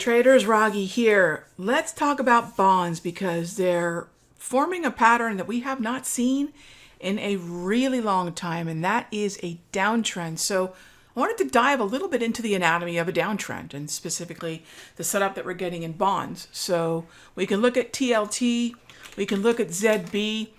traders, Raghee here. Let's talk about bonds because they're forming a pattern that we have not seen in a really long time, and that is a downtrend. So I wanted to dive a little bit into the anatomy of a downtrend and specifically the setup that we're getting in bonds. So we can look at TLT, we can look at ZB,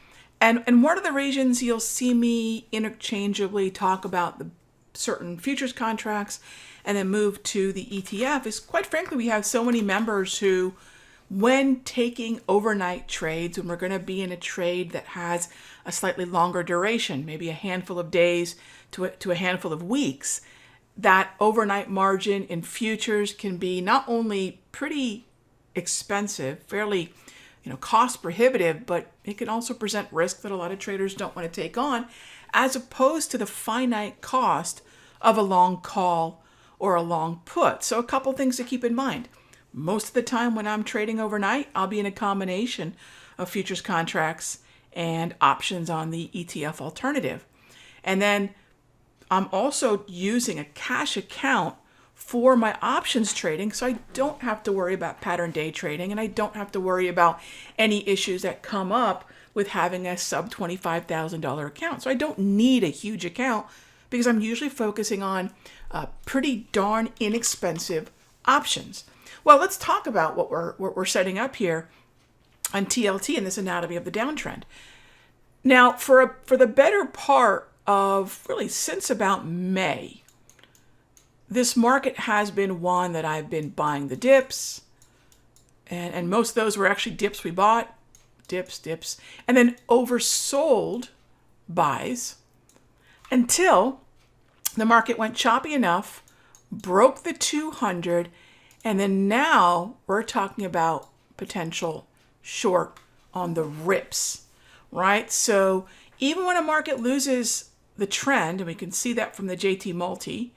and one of the reasons you'll see me interchangeably talk about the certain futures contracts and then move to the ETF is, quite frankly, we have so many members who, when taking overnight trades, when we're going to be in a trade that has a slightly longer duration, maybe a handful of days to a handful of weeks, that overnight margin in futures can be not only pretty expensive, fairly cost prohibitive, but it can also present risk that a lot of traders don't want to take on, as opposed to the finite cost of a long call or a long put. So a couple things to keep in mind. Most of the time when I'm trading overnight, I'll be in a combination of futures contracts and options on the ETF alternative. And then I'm also using a cash account for my options trading, so I don't have to worry about pattern day trading, and I don't have to worry about any issues that come up with having a sub $25,000 account. So I don't need a huge account because I'm usually focusing on pretty darn inexpensive options. Well, let's talk about what we're setting up here on TLT in this anatomy of the downtrend. Now, for the better part of really since about May, this market has been one that I've been buying the dips, and most of those were actually dips we bought, dips, and then oversold buys until the market went choppy enough, broke the 200, and then now we're talking about potential short on the rips, right? So even when a market loses the trend, and we can see that from the JT Multi,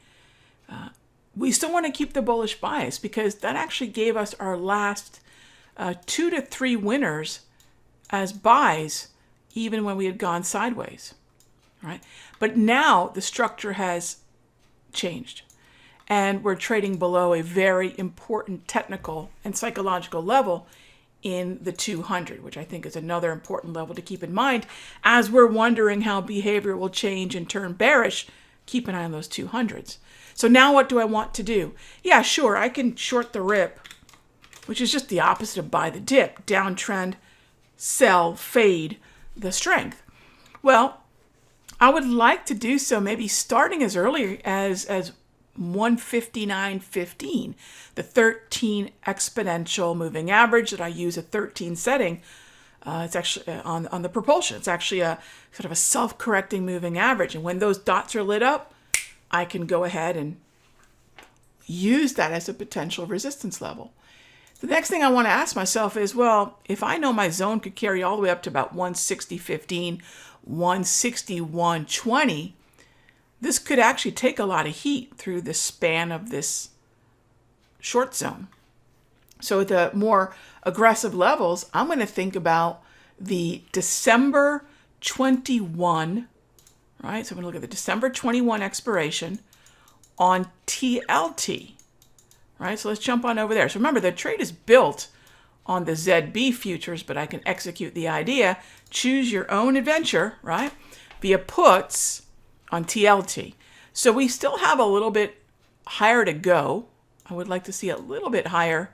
we still want to keep the bullish bias because that actually gave us our last 2 to 3 winners as buys, even when we had gone sideways, right? But now the structure has changed, and we're trading below a very important technical and psychological level in the 200, which I think is another important level to keep in mind as we're wondering how behavior will change and turn bearish. Keep an eye on those 200s. So now what do I want to do? Yeah, sure, I can short the rip, which is just the opposite of buy the dip. Downtrend, sell, fade the strength. Well, I would like to do so maybe starting as early as 159.15, the 13 exponential moving average that I use a 13 setting. It's actually on the propulsion. It's actually a sort of a self-correcting moving average. And when those dots are lit up, I can go ahead and use that as a potential resistance level. The next thing I want to ask myself is, well, if I know my zone could carry all the way up to about 160.15, 161.20, this could actually take a lot of heat through the span of this short zone. So at the more aggressive levels, I'm going to think about the December 21, right? So I'm going to look at the December 21 expiration on TLT, right? So let's jump on over there. So remember, the trade is built on the ZB futures, but I can execute the idea, choose your own adventure, right? Via puts on TLT. So we still have a little bit higher to go. I would like to see a little bit higher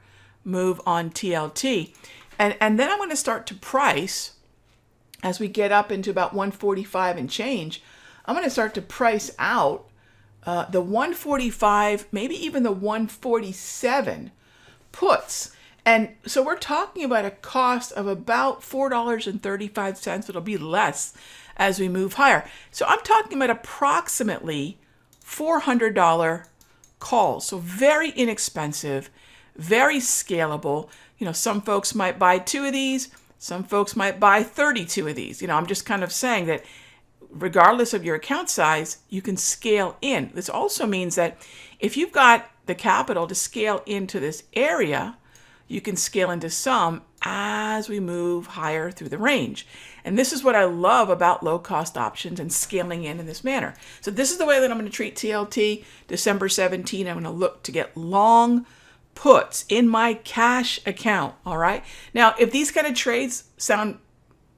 move on TLT. And then I'm going to start to price as we get up into about 145 and change. I'm going to start to price out the 145, maybe even the 147 puts. And so we're talking about a cost of about $4.35. It'll be less as we move higher. So I'm talking about approximately $400 calls. So very inexpensive, very scalable. Some folks might buy 2 of these. Some folks might buy 32 of these. I'm just kind of saying that regardless of your account size, you can scale in. This also means that if you've got the capital to scale into this area, you can scale into some as we move higher through the range. And this is what I love about low-cost options and scaling in this manner. So this is the way that I'm going to treat TLT. December 17, I'm going to look to get long puts in my cash account. All right. Now, if these kind of trades sound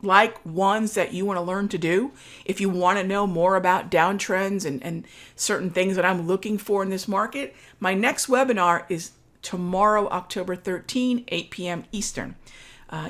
like ones that you want to learn to do, if you want to know more about downtrends and certain things that I'm looking for in this market, my next webinar is tomorrow, October 13, 8 p.m. Eastern.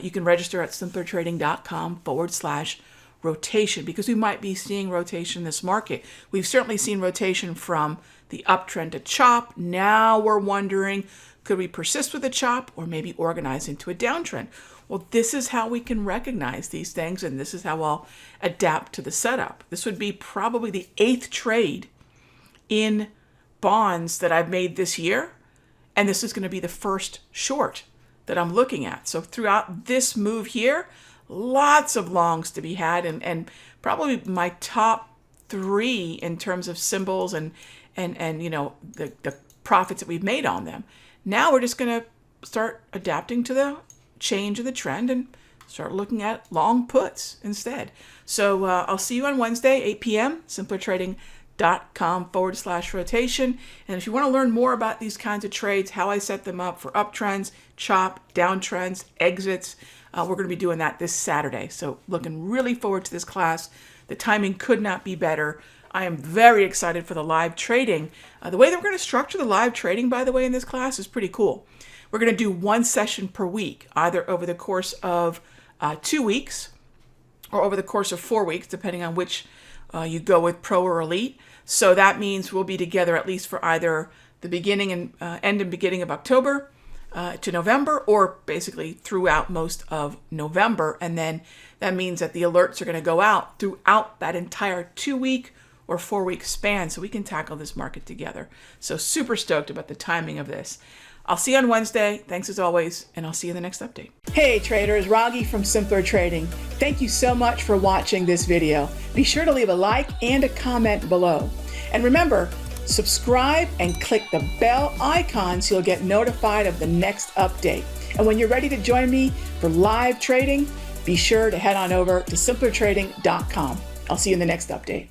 You can register at simplertrading.com/rotation because we might be seeing rotation in this market. We've certainly seen rotation from the uptrend to chop. Now we're wondering, could we persist with a chop or maybe organize into a downtrend? Well, this is how we can recognize these things, and this is how I'll adapt to the setup. This would be probably the 8th trade in bonds that I've made this year, and this is going to be the first short that I'm looking at. So throughout this move here, lots of longs to be had, and probably my top 3 in terms of symbols and you know, the profits that we've made on them. Now we're just going to start adapting to the change of the trend and start looking at long puts instead. So I'll see you on Wednesday, 8 p.m., simplertrading.com/rotation. And if you want to learn more about these kinds of trades, how I set them up for uptrends, chop, downtrends, exits, we're going to be doing that this Saturday. So looking really forward to this class. The timing could not be better. I am very excited for the live trading. The way that we're going to structure the live trading, by the way, in this class is pretty cool. We're going to do 1 session per week, either over the course of 2 weeks or over the course of 4 weeks, depending on which you go with Pro or Elite. So that means we'll be together at least for either the beginning and end and beginning of October to November, or basically throughout most of November. And then that means that the alerts are going to go out throughout that entire 2-week or 4-week span, so we can tackle this market together. So super stoked about the timing of this. I'll see you on Wednesday. Thanks as always, and I'll see you in the next update. Hey traders, Raghee from Simpler Trading. Thank you so much for watching this video. Be sure to leave a like and a comment below. And remember, subscribe and click the bell icon so you'll get notified of the next update. And when you're ready to join me for live trading, be sure to head on over to simplertrading.com. I'll see you in the next update.